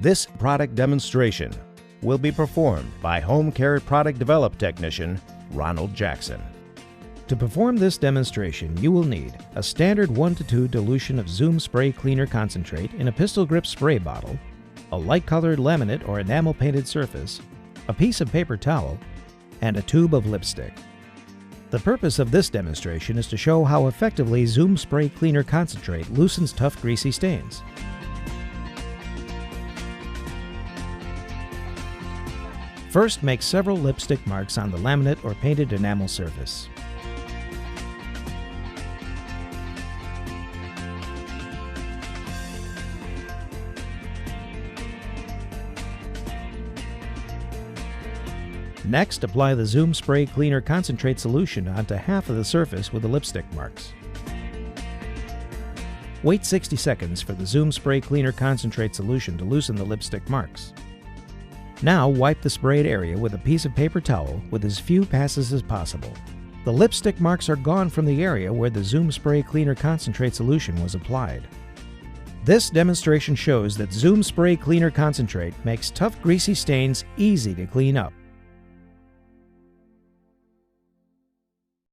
This product demonstration will be performed by Home Care Product Develop Technician Ronald Jackson. To perform this demonstration, you will need a standard 1:2 dilution of Zoom Spray Cleaner Concentrate in a pistol grip spray bottle, a light-colored laminate or enamel-painted surface, a piece of paper towel, and a tube of lipstick. The purpose of this demonstration is to show how effectively Zoom Spray Cleaner Concentrate loosens tough, greasy stains. First, make several lipstick marks on the laminate or painted enamel surface. Next, apply the Zoom Spray Cleaner Concentrate solution onto half of the surface with the lipstick marks. Wait 60 seconds for the Zoom Spray Cleaner Concentrate solution to loosen the lipstick marks. Now wipe the sprayed area with a piece of paper towel with as few passes as possible. The lipstick marks are gone from the area where the Zoom Spray Cleaner Concentrate solution was applied. This demonstration shows that Zoom Spray Cleaner Concentrate makes tough, greasy stains easy to clean up.